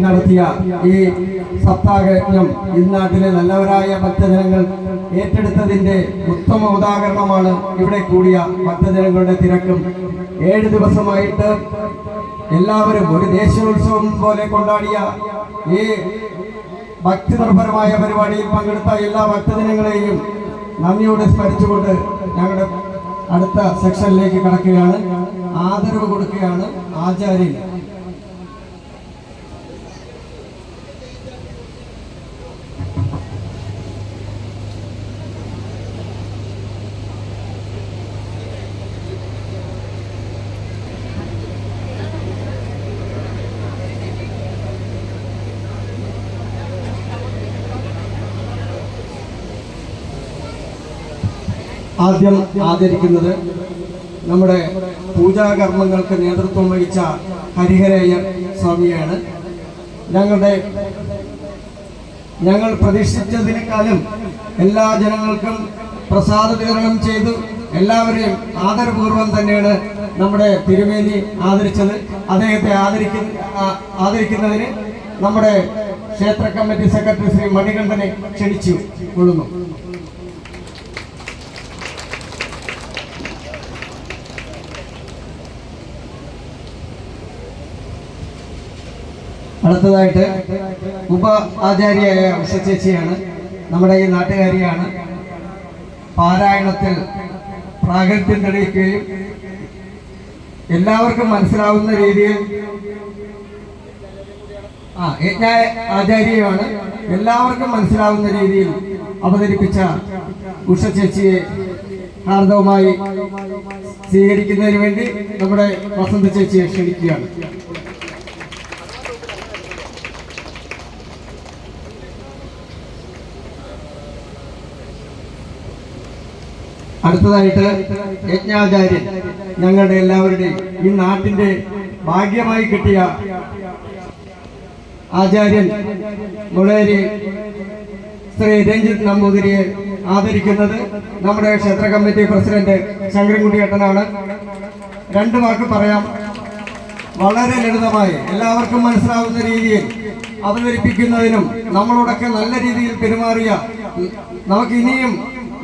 നടത്തിയ ഈ സപ്താഹയജ്ഞം ഈ നാട്ടിലെ നല്ലവരായ ഭക്തജനങ്ങൾ ഏറ്റെടുത്തതിന്റെ ഉത്തമ ഉദാഹരണമാണ് ഇവിടെ കൂടിയ ഭക്തജനങ്ങളുടെ തിരക്കും. 7 ദിവസമായിട്ട് എല്ലാവരും ഒരു ദേശീയോത്സവം പോലെ കൊണ്ടാടിയ ഈ ഭക്തിനിർഭരമായ പരിപാടിയിൽ പങ്കെടുത്ത എല്ലാ ഭക്തജനങ്ങളെയും നന്ദിയോടെ സ്മരിച്ചുകൊണ്ട് ഞങ്ങളുടെ അടുത്ത സെക്ഷനിലേക്ക് കടക്കുകയാണ്. ആദരവ് കൊടുക്കുകയാണ് ആചാര്യൻ. ആദ്യം ആദരിക്കുന്നത് നമ്മുടെ പൂജാകർമ്മങ്ങൾക്ക് നേതൃത്വം വഹിച്ച ഹരിഹരയ്യർ സ്വാമിയാണ്. ഞങ്ങൾ പ്രതീക്ഷിച്ചതിനേക്കാളും എല്ലാ ജനങ്ങൾക്കും പ്രസാദ വിതരണം ചെയ്തു എല്ലാവരെയും ആദരപൂർവ്വം തന്നെയാണ് നമ്മുടെ തിരുമേനി ആദരിച്ചത്. അദ്ദേഹത്തെ ആദരിക്കുന്നതിന് നമ്മുടെ ക്ഷേത്ര കമ്മിറ്റി സെക്രട്ടറി ശ്രീ മണികണ്ഠനെ ക്ഷണിച്ചു കൊള്ളുന്നു. അടുത്തതായിട്ട് ഉപ ആചാര്യയായ ഉഷചേച്ചിയാണ്. നമ്മുടെ ഈ നാട്ടുകാരിയാണ്. പാരായണത്തിൽ പ്രാഗൽഭ്യം തെളിയിക്കുകയും എല്ലാവർക്കും മനസ്സിലാവുന്ന രീതിയിൽ ആചാര്യയുമാണ് എല്ലാവർക്കും മനസ്സിലാവുന്ന രീതിയിൽ അവതരിപ്പിച്ച ഉഷചേച്ചിയെ ഹാർദവമായി സ്വീകരിക്കുന്നതിന് വേണ്ടി നമ്മുടെ വസന്ത ചേച്ചിയെ ക്ഷണിക്കുകയാണ്. അടുത്തതായിട്ട് യജ്ഞാചാര്യൻ, ഞങ്ങളുടെ എല്ലാവരുടെയും ഈ നാട്ടിന്റെ ഭാഗ്യമായി കിട്ടിയ ആചാര്യൻ മുളേരി ശ്രീ രഞ്ജിത്ത് നമ്പൂതിരിയെ ആദരിക്കുന്നത് നമ്മുടെ ക്ഷേത്ര കമ്മിറ്റി പ്രസിഡന്റ് ശങ്കരൻകുട്ടിയേട്ടനാണ്. 2 വാക്ക് പറയാം. വളരെ ലളിതമായി എല്ലാവർക്കും മനസ്സിലാവുന്ന രീതിയിൽ അവതരിപ്പിക്കുന്നതിനും നമ്മളോടൊക്കെ നല്ല രീതിയിൽ പെരുമാറിയ നമുക്ക് ഇനിയും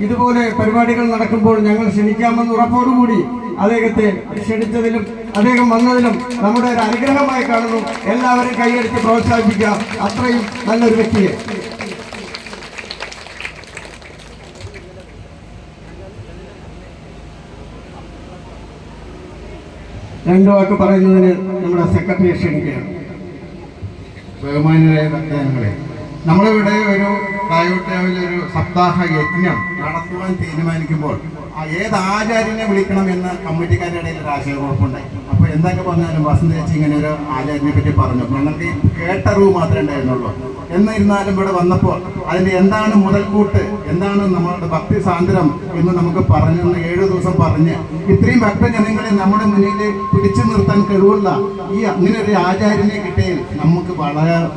ഇതുപോലെ പരിപാടികൾ നടക്കുമ്പോൾ ഞങ്ങൾ ക്ഷണിക്കാമെന്ന് ഉറപ്പോടുകൂടി അദ്ദേഹത്തെ ക്ഷണിച്ചതിലും അദ്ദേഹം വന്നതിലും നമ്മുടെ ഒരു അനുഗ്രഹമായി കാണുന്നു. എല്ലാവരും കൈയടിച്ച് പ്രോത്സാഹിപ്പിക്കുക. അത്രയും നല്ലൊരു വ്യക്തിയെ. രണ്ടു വാക്ക് പറയുന്നതിന് നമ്മുടെ സെക്രട്ടറിയെ ക്ഷണിക്കുകയാണ്. ബഹുമാന്യരായ ഭക്തജനങ്ങളെ, നമ്മളിവിടെ ഒരു കായോട്ടാവിൽ ഒരു സപ്താഹ യജ്ഞം നടത്തുവാൻ തീരുമാനിക്കുമ്പോൾ ഏത് ആചാര്യനെ വിളിക്കണം എന്ന് കമ്മിറ്റിക്കാരുടെ ഇടയിൽ ഒരു ആശയക്കുഴപ്പമുണ്ടായി. അപ്പോൾ എന്തൊക്കെ പറഞ്ഞാലും വസന്ത ചേച്ചി ഇങ്ങനെ ഒരു ആചാര്യനെ പറ്റി പറഞ്ഞു. ഞങ്ങൾക്ക് കേട്ടറിവ് മാത്രമേ ഉണ്ടായിരുന്നുള്ളൂ. എന്നിരുന്നാലും ഇവിടെ വന്നപ്പോൾ അതിൻ്റെ എന്താണ് മുതൽക്കൂട്ട്, എന്താണ് നമ്മളുടെ ഭക്തി സാന്ദ്രം എന്ന് നമുക്ക് പറഞ്ഞു 7 ദിവസം പറഞ്ഞ് ഇത്രയും ഭക്തജനങ്ങളെ നമ്മുടെ മുന്നിൽ പിടിച്ചു നിർത്താൻ കഴിവുള്ള ഈ അങ്ങനെ ഒരു ആചാര്യനെ കിട്ടിയതിൽ നമുക്ക്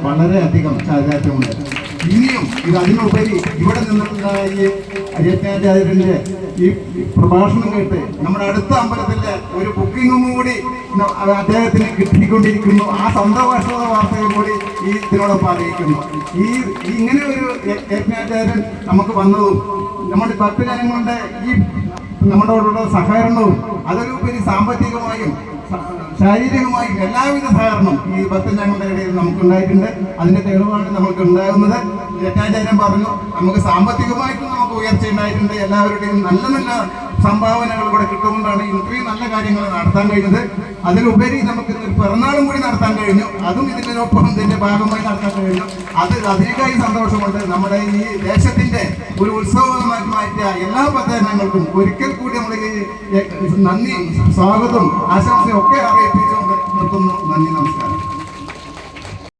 വളരെയധികം ചാരിതാർത്ഥ്യമുണ്ട്. ഇനിയും ഇത് അതിനുപരി ഇവിടെ നിന്നുള്ള ഈ അയ്യത്താചാര്യൻ്റെ ഈ പ്രഭാഷണം കേട്ട് നമ്മുടെ അടുത്ത അമ്പലത്തിൻ്റെ ഒരു ബുക്കിങ്ങും കൂടി അദ്ദേഹത്തിന് കിട്ടിക്കൊണ്ടിരിക്കുന്നു. ആ സന്തോഷ വാർത്തയും കൂടി ഈ ഇതിനോടൊപ്പം അറിയിക്കുന്നു. ഇങ്ങനെ ഒരു യജ്ഞാചാര്യൻ നമുക്ക് വന്നതും നമ്മുടെ ഭക്തജനങ്ങളുടെ ഈ നമ്മളോടുള്ള സഹകരണവും അതിലുപരി സാമ്പത്തികമായും ശാരീരികമായും എല്ലാവിധ സഹകരണം ഈ ഭക്തജനങ്ങളുടെ ഇടയിൽ നമുക്കുണ്ടായിട്ടുണ്ട്. അതിൻ്റെ തെളിവാണ് നമുക്ക് ഉണ്ടാകുന്നത്. യജ്ഞാചാര്യൻ പറഞ്ഞു നമുക്ക് സാമ്പത്തികമായിട്ടും നമുക്ക് ഉയർച്ച ഉണ്ടായിട്ടുണ്ട്. എല്ലാവരുടെയും നല്ല നല്ല സംഭാവനകൾ കൂടെ കിട്ടുകൊണ്ടാണ് ഇത്രയും നല്ല കാര്യങ്ങൾ നടത്താൻ കഴിഞ്ഞത്. അതിലുപരി നമുക്ക് പിറന്നാളും കൂടി നടത്താൻ കഴിഞ്ഞു. അതും ഇതിനൊപ്പം ഇതിൻ്റെ ഭാഗമായി നടത്താൻ കഴിഞ്ഞു. അതിനേക്കായി സന്തോഷമുണ്ട്. നമ്മുടെ ഈ ദേശത്തിൻ്റെ ഒരു ഉത്സവമാക്കി മാറ്റിയ എല്ലാ ഭക്തജനങ്ങൾക്കും ഒരിക്കൽ കൂടി നമ്മൾ നന്ദി, സ്വാഗതം, ആശംസയും ഒക്കെ അറിയിപ്പിച്ചുകൊണ്ട് നിർത്തുന്നു. നന്ദി, നമസ്കാരം.